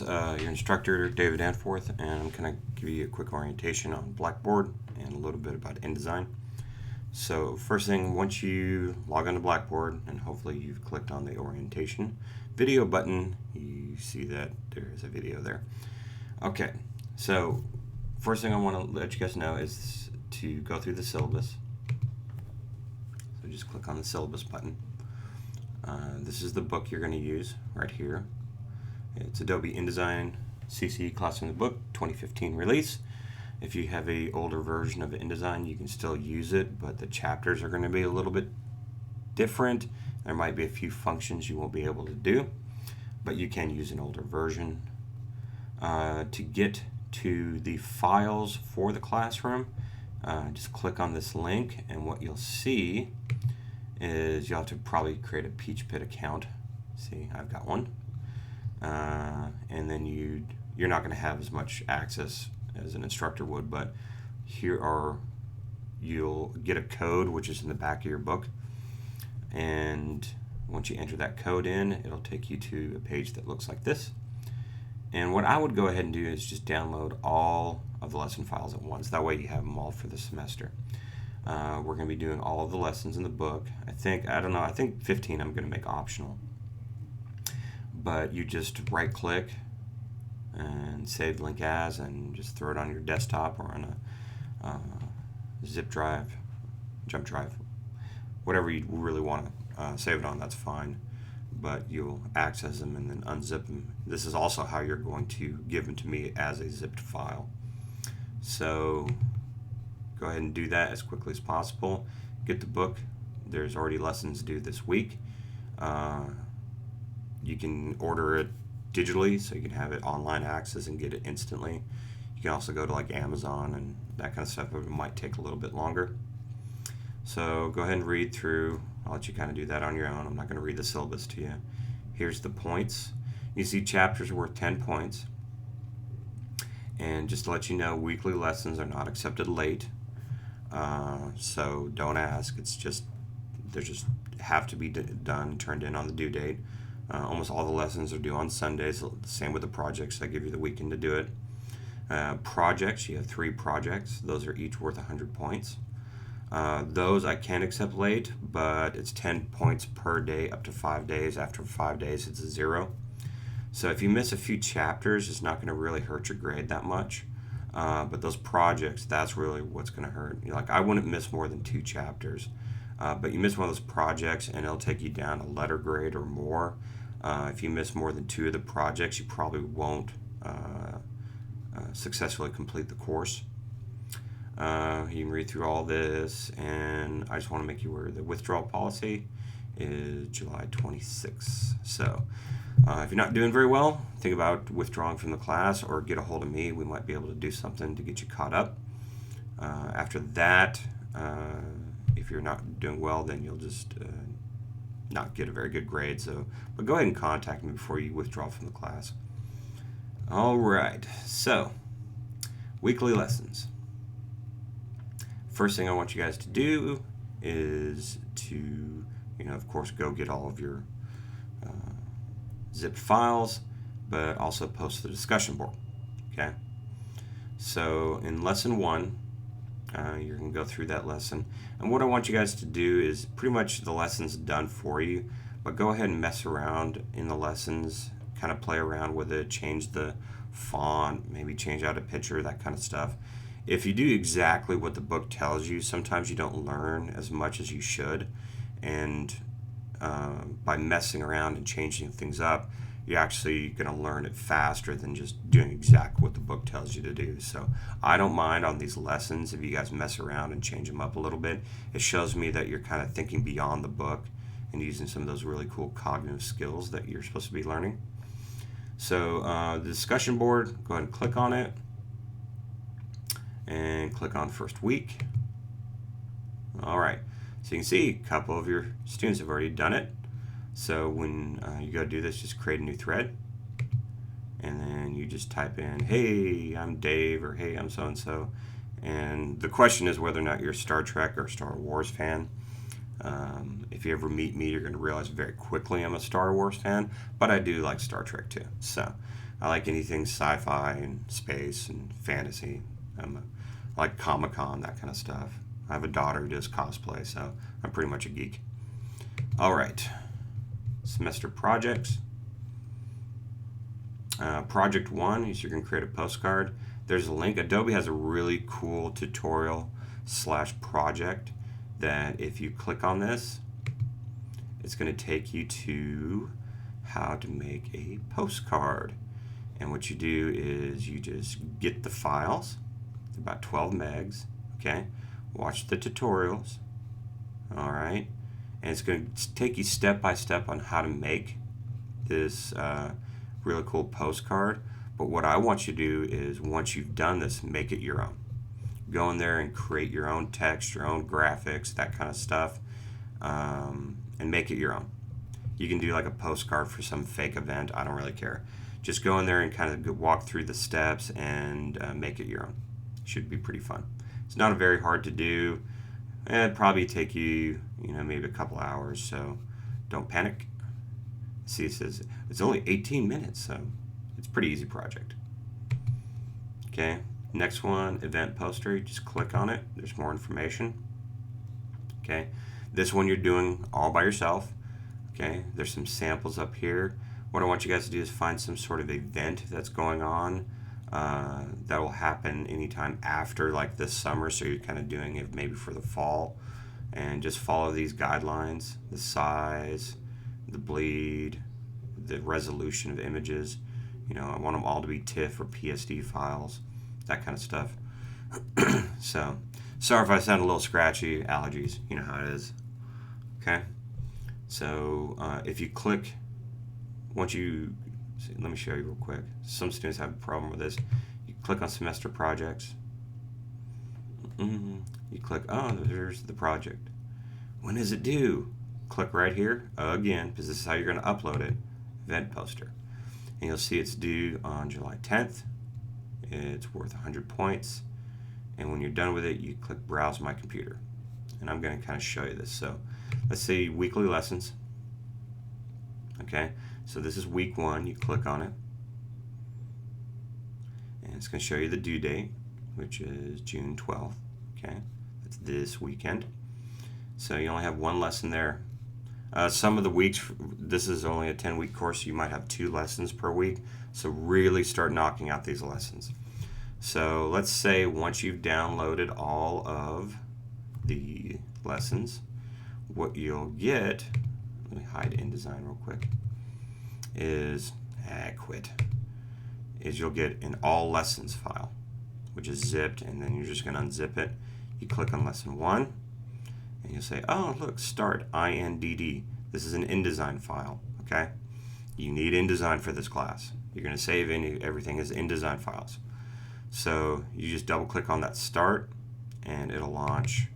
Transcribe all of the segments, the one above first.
is your instructor, David Danforth, and I'm going to give you a quick orientation on Blackboard and a little bit about InDesign. So first thing, once you log onto Blackboard, and hopefully you've clicked on the orientation video button, you see that there is a video there. Okay, so first thing I want to let you guys know is to go through the syllabus. So just click on the syllabus button. This is the book you're going to use right here. It's Adobe InDesign CC Classroom Book 2015 release. If you have a older version of InDesign, you can still use it, but the chapters are going to be a little bit different. There might be a few functions you won't be able to do, but you can use an older version. To get to the files for the classroom, just click on this link, and what you'll see is you'll have to probably create a Peachpit account. See, I've got one. And then you're not going to have as much access as an instructor would, but you'll get a code which is in the back of your book, and once you enter that code in, it'll take you to a page that looks like this. And what I would go ahead and do is just download all of the lesson files at once. That way you have them all for the semester. We're going to be doing all of the lessons in the book. I think 15 I'm going to make optional. But you just right click and save link as, and just throw it on your desktop or on a zip drive, jump drive, whatever you really want to save it on, that's fine. But you'll access them and then unzip them. This is also how you're going to give them to me as a zipped file. So go ahead and do that as quickly as possible. Get the book. There's already lessons due this week. You can order it digitally, so you can have it online access and get it instantly. You can also go to like Amazon and that kind of stuff, but it might take a little bit longer. So go ahead and read through. I'll let you kind of do that on your own. I'm not going to read the syllabus to you. Here's the points. You see chapters worth 10 points. And just to let you know, weekly lessons are not accepted late. So don't ask. They just have to be done, turned in on the due date. Almost all the lessons are due on Sundays. Same with the projects. I give you the weekend to do it. Projects, you have 3 projects. Those are each worth 100 points. Those I can accept late, but it's 10 points per day up to 5 days. After 5 days, it's a 0. So if you miss a few chapters, it's not going to really hurt your grade that much. But those projects, that's really what's going to hurt. Like, I wouldn't miss more than 2 chapters. But you miss one of those projects, and it'll take you down a letter grade or more. If you miss more than 2 of the projects, you probably won't successfully complete the course. You can read through all this, and I just want to make you aware the withdrawal policy is July 26th. So if you're not doing very well, think about withdrawing from the class or get a hold of me. We might be able to do something to get you caught up. After that, if you're not doing well, then you'll just not get a very good grade. But go ahead and contact me before you withdraw from the class. All right, so weekly lessons. First thing I want you guys to do is to, of course, go get all of your zipped files, but also post the discussion board. Okay. So in lesson 1, you're going to go through that lesson. And what I want you guys to do is pretty much the lesson's done for you, but go ahead and mess around in the lessons, kind of play around with it, change the font, maybe change out a picture, that kind of stuff. If you do exactly what the book tells you, sometimes you don't learn as much as you should. And by messing around and changing things up, you're actually going to learn it faster than just doing exactly what the book tells you to do. So I don't mind on these lessons if you guys mess around and change them up a little bit. It shows me that you're kind of thinking beyond the book and using some of those really cool cognitive skills that you're supposed to be learning. So the discussion board, go ahead and click on it and click on first week. All right, so you can see a couple of your students have already done it. So when you go do this, just create a new thread, and then you just type in, hey, I'm Dave, or hey, I'm so-and-so. And the question is whether or not you're a Star Trek or Star Wars fan. If you ever meet me, you're going to realize very quickly I'm a Star Wars fan, but I do like Star Trek too. So I like anything sci-fi and space and fantasy. I like Comic-Con, that kind of stuff. I have a daughter who does cosplay, so I'm pretty much a geek. All right, semester projects. Project 1 is you're going to create a postcard. There's a link. Adobe has a really cool tutorial / project that if you click on this, it's going to take you to how to make a postcard. And what you do is you just get the files, about 12 megs, okay? Watch the tutorials, all right? And it's going to take you step by step on how to make this really cool postcard. But what I want you to do is, once you've done this, make it your own. Go in there and create your own text, your own graphics, that kind of stuff, and make it your own. You can do like a postcard for some fake event. I don't really care. Just go in there and kind of walk through the steps and make it your own. Should be pretty fun. It's not very hard to do. It'd probably take you, maybe a couple hours, so don't panic. See, it says it's only 18 minutes, so it's a pretty easy project. Okay, next one, event poster. You just click on it. There's more information. Okay, this one you're doing all by yourself. Okay, there's some samples up here. What I want you guys to do is find some sort of event that's going on that will happen anytime after like this summer, so you're kind of doing it maybe for the fall, and just follow these guidelines: the size, the bleed, the resolution of images. I want them all to be TIFF or PSD files, that kind of stuff. So, sorry if I sound a little scratchy, allergies, you know how it is. Okay, so if you click, let me show you real quick. Some students have a problem with this. You click on semester projects. You click, there's the project. When is it due? Click right here again, because this is how you're going to upload it. Event poster. And you'll see it's due on July 10th. It's worth 100 points. And when you're done with it, you click Browse My Computer. And I'm going to kind of show you this. So let's say weekly lessons. Okay, so this is week 1. You click on it. And it's going to show you the due date, which is June 12th. Okay, that's this weekend. So you only have one lesson there. Some of the weeks, this is only a 10-week course, so you might have 2 lessons per week. So really start knocking out these lessons. So let's say once you've downloaded all of the lessons, what you'll get, let me hide InDesign real quick, is you'll get an all lessons file, which is zipped, and then you're just going to unzip it. You click on lesson 1. And you'll say, oh, look, start, INDD. This is an InDesign file, okay? You need InDesign for this class. You're going to save everything as InDesign files. So you just double click on that start, and it'll launch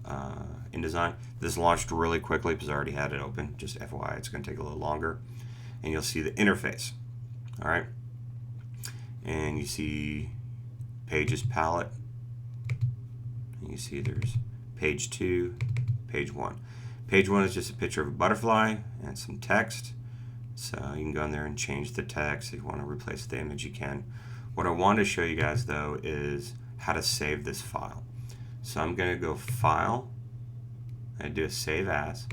InDesign. This launched really quickly because I already had it open. Just FYI, it's going to take a little longer. And you'll see the interface, all right? And you see Pages palette. And you see there's page 2, page 1. Page 1 is just a picture of a butterfly and some text. So you can go in there and change the text. If you want to replace the image, you can. What I want to show you guys, though, is how to save this file. So I'm going to go File, and do a Save As.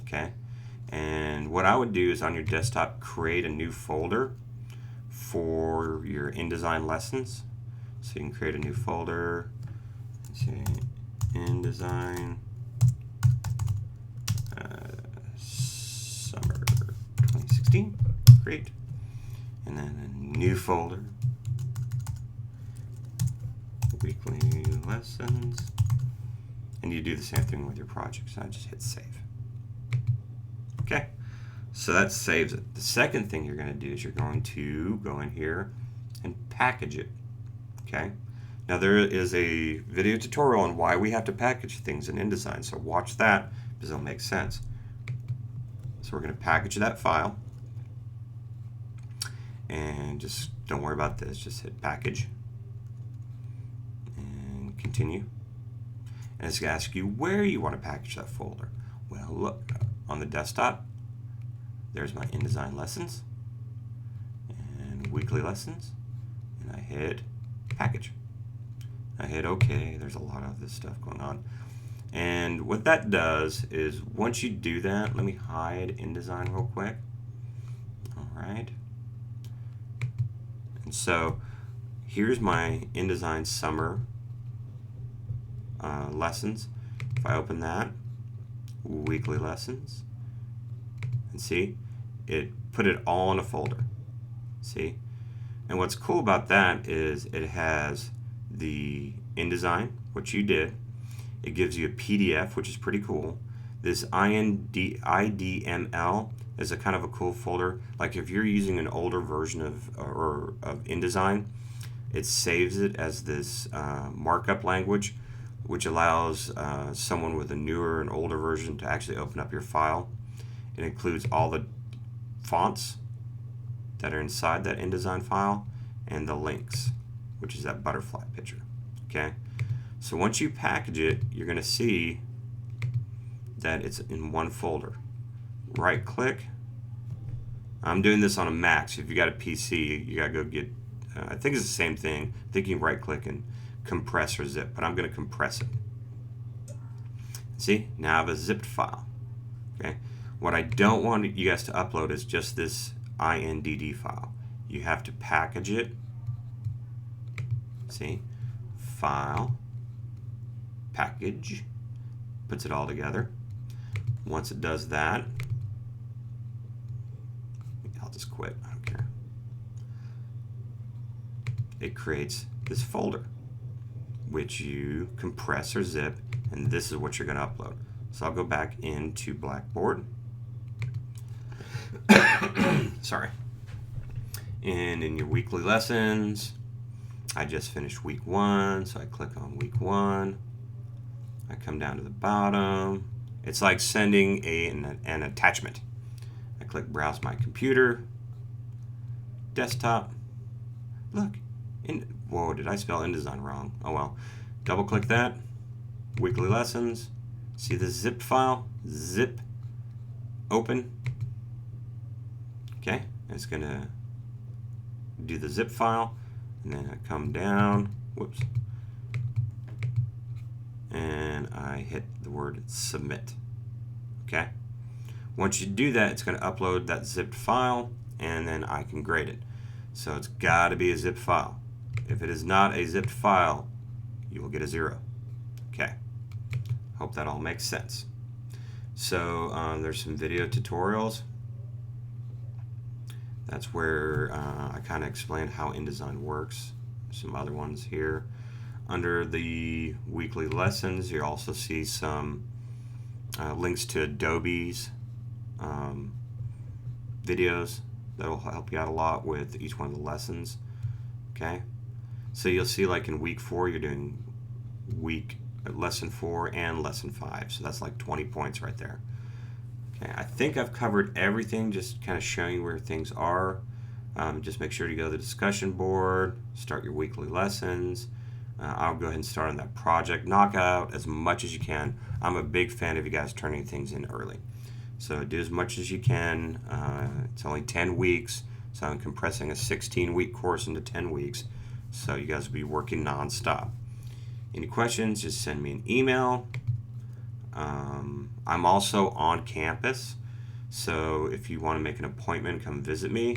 Okay. And what I would do is on your desktop, create a new folder for your InDesign lessons. So you can create a new folder. Let's see, InDesign Summer 2016. Great. And then a new folder. Weekly lessons. And you do the same thing with your projects. I just hit save. Okay. So that saves it. The second thing you're going to do is you're going to go in here and package it. Okay. Now there is a video tutorial on why we have to package things in InDesign, so watch that because it'll make sense. So we're going to package that file, and just don't worry about this. Just hit package and continue. And it's going to ask you where you want to package that folder. Well, look on the desktop. There's my InDesign lessons and weekly lessons, and I hit package. I hit OK. There's a lot of this stuff going on. And what that does is once you do that, let me hide InDesign real quick. All right. And so here's my InDesign summer lessons. If I open that, weekly lessons, and see, it put it all in a folder. See? And what's cool about that is it has the InDesign, which you did. It gives you a PDF, which is pretty cool. This IDML is a kind of a cool folder. Like if you're using an older version of InDesign, it saves it as this markup language, which allows someone with a newer and older version to actually open up your file. It includes all the fonts that are inside that InDesign file and the links, which is that butterfly picture. Okay, so once you package it, you're going to see that it's in one folder. Right click. I'm doing this on a Mac, so if you got a PC, you got to go get, I think it's the same thing. I think you can right click and compress or zip, but I'm going to compress it. See, now I have a zipped file. Okay, what I don't want you guys to upload is just this INDD file. You have to package it. See, file, package, puts it all together. Once it does that, I'll just quit, I don't care. It creates this folder, which you compress or zip, and this is what you're going to upload. So I'll go back into Blackboard. Sorry. And in your weekly lessons, I just finished week 1, so I click on week 1. I come down to the bottom. It's like sending an attachment. I click Browse My Computer, Desktop. Look, whoa, did I spell InDesign wrong? Oh well. Double click that, weekly lessons. See the zip file? Zip, open. Okay, it's gonna do the zip file, and then I come down, whoops, and I hit the word submit. Okay, once you do that, it's going to upload that zipped file, and then I can grade it. So it's got to be a zip file. If it is not a zipped file, you will get a 0. Okay, hope that all makes sense. So there's some video tutorials. That's where I kind of explain how InDesign works. Some other ones here. Under the weekly lessons, you also see some links to Adobe's videos that will help you out a lot with each one of the lessons. Okay, so you'll see like in week 4 you're doing lesson 4 and lesson 5, so that's like 20 points right there. Okay, I think I've covered everything, just kind of showing you where things are. Just make sure to go to the discussion board, start your weekly lessons. I'll go ahead and start on that project. Knock out as much as you can. I'm a big fan of you guys turning things in early. So do as much as you can. It's only 10 weeks, so I'm compressing a 16-week course into 10 weeks. So you guys will be working non-stop. Any questions, just send me an email. I'm also on campus, so if you want to make an appointment, come visit me.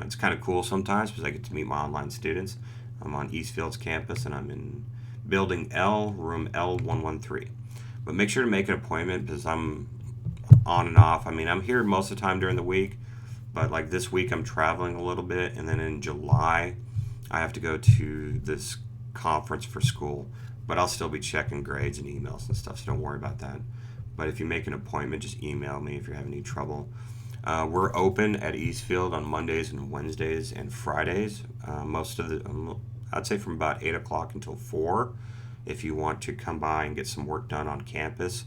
It's kind of cool sometimes because I get to meet my online students. I'm on Eastfield's campus, and I'm in Building L, room L113. But make sure to make an appointment because I'm on and off. I mean, I'm here most of the time during the week, but like this week I'm traveling a little bit, and then in July I have to go to this conference for school. But I'll still be checking grades and emails and stuff, so don't worry about that. But if you make an appointment, just email me if you're having any trouble. We're open at Eastfield on Mondays and Wednesdays and Fridays. I'd say from about 8 o'clock until 4. If you want to come by and get some work done on campus,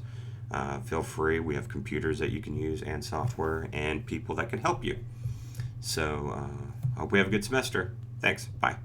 feel free. We have computers that you can use and software and people that can help you. So I hope we have a good semester. Thanks. Bye.